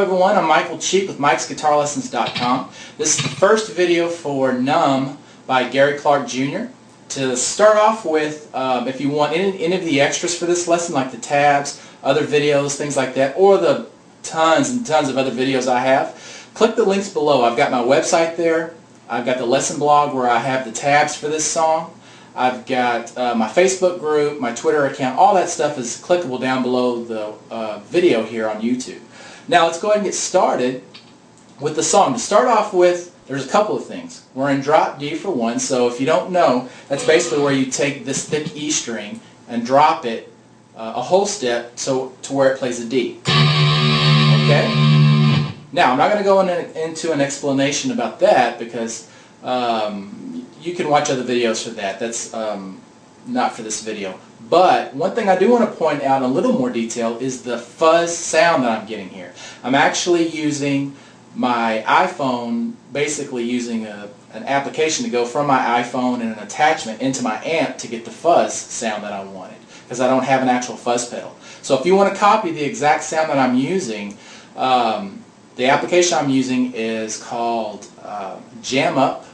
everyone, I'm Michael Cheek with MikesGuitarLessons.com. This is the first video for Numb by Gary Clark Jr. To start off with, if you want any of the extras for this lesson, like the tabs, other videos, things like that, or the tons and tons of other videos I have, click the links below. I've got my website there. I've got the lesson blog where I have the tabs for this song. I've got my Facebook group, my Twitter account. All that stuff is clickable down below the video here on YouTube. Now let's go ahead and get started with the song. To start off with, there's a couple of things. We're in drop D for one, so if you don't know, that's basically where you take this thick E string and drop it a whole step to where it plays a D. Okay? Now, I'm not going to go into an explanation about that because you can watch other videos for that. That's not for this video. But one thing I do want to point out in a little more detail is the fuzz sound that I'm getting here. I'm actually using my iPhone, basically using an application to go from my iPhone and an attachment into my amp to get the fuzz sound that I wanted, because I don't have an actual fuzz pedal. So if you want to copy the exact sound that I'm using, the application I'm using is called Jam Up,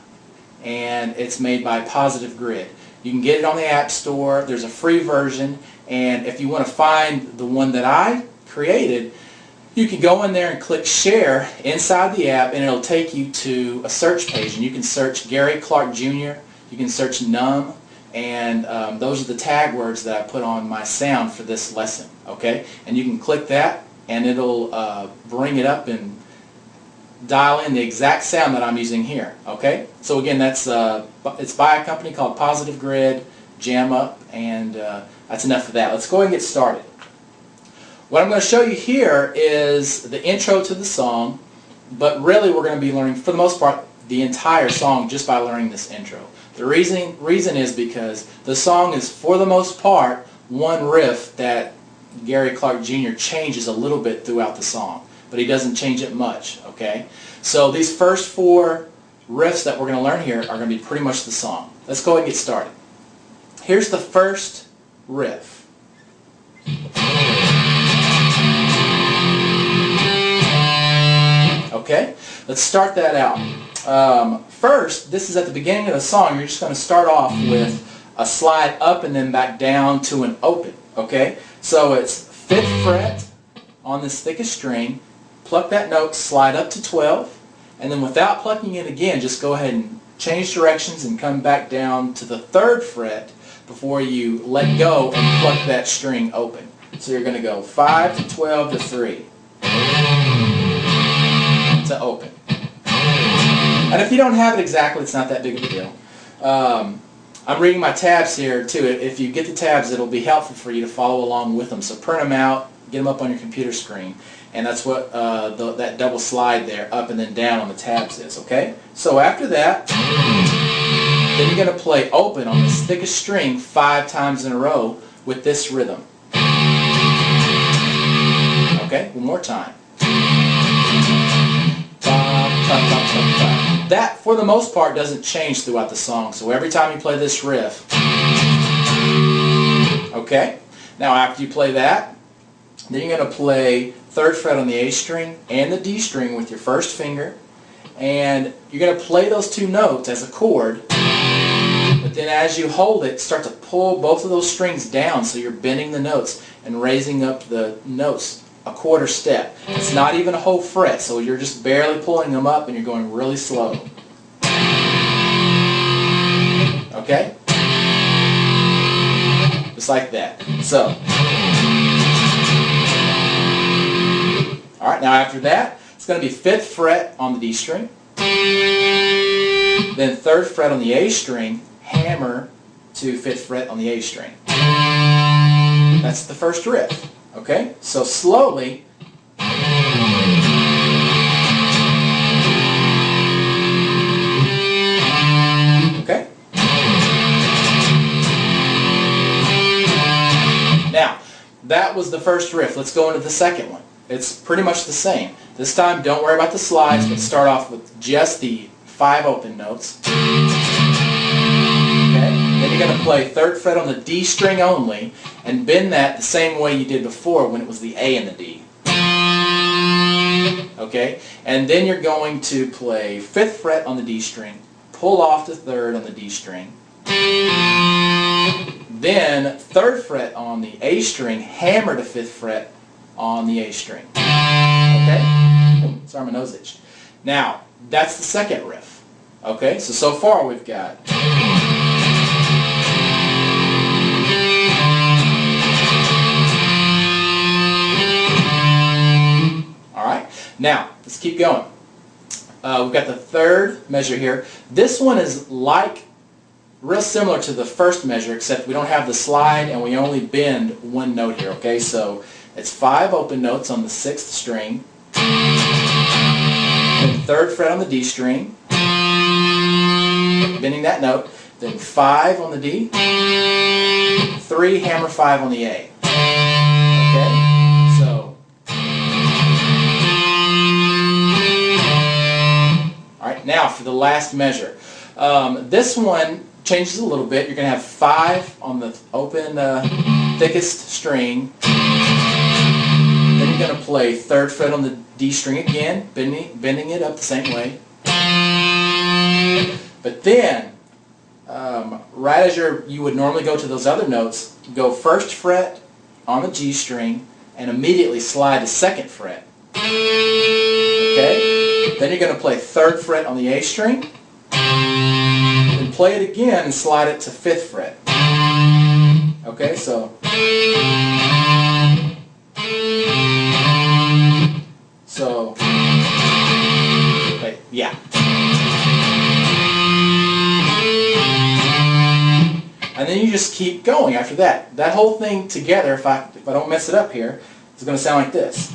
and it's made by Positive Grid. You can get it on the App Store. There's a free version, and if you want to find the one that I created, you can go in there and click Share inside the app, and it'll take you to a search page, and you can search Gary Clark Jr., you can search Numb, and those are the tag words that I put on my sound for this lesson. Okay, and you can click that, and it'll bring it up and dial in the exact sound that I'm using here. Okay, so again, that's it's by a company called Positive Grid, Jam Up, and that's enough of that. Let's go ahead and get started. What I'm going to show you here is the intro to the song, but really we're going to be learning, for the most part, the entire song just by learning this intro. The reason is because the song is, for the most part, one riff that Gary Clark Jr. changes a little bit throughout the song, but he doesn't change it much. Okay, so these first four riffs that we're going to learn here are going to be pretty much the song. Let's go ahead and get started. Here's the first riff. Okay, let's start that out. First, this is at the beginning of the song. You're just going to start off with a slide up and then back down to an open. Okay, so it's 5th fret on this thickest string, pluck that note, slide up to 12, and then without plucking it again, just go ahead and change directions and come back down to the 3rd fret before you let go and pluck that string open. So you're going to go 5 to 12 to 3 to open. And if you don't have it exactly, it's not that big of a deal. I'm reading my tabs here too. If you get the tabs, it'll be helpful for you to follow along with them. So print them out, get them up on your computer screen, and that's what that double slide there, up and then down on the tabs is. Okay? So after that, then you're going to play open on this thickest string 5 times in a row with this rhythm. Okay? One more time. That, for the most part, doesn't change throughout the song. So every time you play this riff, okay? Now after you play that, then you're going to play 3rd fret on the A string and the D string with your first finger, and you're going to play those two notes as a chord, but then as you hold it, start to pull both of those strings down, so you're bending the notes and raising up the notes a 1/4 step. It's not even a whole fret, so you're just barely pulling them up and you're going really slow. Okay? Just like that. So, alright, now after that, it's going to be 5th fret on the D string, then 3rd fret on the A string, hammer to 5th fret on the A string. That's the first riff. Okay, so slowly. Okay. Now, that was the first riff. Let's go into the second one. It's pretty much the same. This time, don't worry about the slides, but start off with just the 5 open notes. Then you're going to play 3rd fret on the D string only, and bend that the same way you did before when it was the A and the D. okay? And then you're going to play 5th fret on the D string, pull off to 3rd on the D string, then 3rd fret on the A string, hammer to 5th fret on the A string. Okay? Sorry, my nose itched. Now, that's the second riff. Okay? So far we've got... Alright? Now, let's keep going. We've got the 3rd measure here. This one is real similar to the first measure, except we don't have the slide and we only bend one note here, okay? So it's 5 open notes on the 6th string, then 3rd fret on the D string, bending that note, then 5 on the D, 3, hammer 5 on the A. Okay? So, alright, now for the last measure. This one changes a little bit. You're going to have 5 on the open, thickest string. Then you're going to play 3rd fret on the D string again, bending it up the same way. But then, right as you would normally go to those other notes, go 1st fret on the G string and immediately slide to 2nd fret. Okay? Then you're going to play 3rd fret on the A string. Play it again and slide it to 5th fret. Okay, so wait, yeah. And then you just keep going after that. That whole thing together, if I don't mess it up here, is going to sound like this.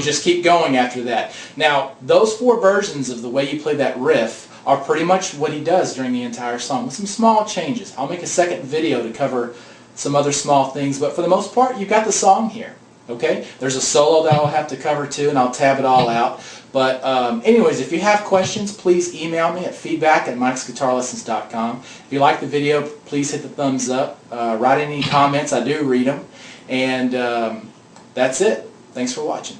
Just keep going after that. Now, those 4 versions of the way you play that riff are pretty much what he does during the entire song, with some small changes. I'll make a second video to cover some other small things, but for the most part, you've got the song here. Okay? There's a solo that I'll have to cover too, and I'll tab it all out. But anyways, if you have questions, please email me at feedback@mikesguitarlessons.com. If you like the video, please hit the thumbs up. Write any comments. I do read them. And that's it. Thanks for watching.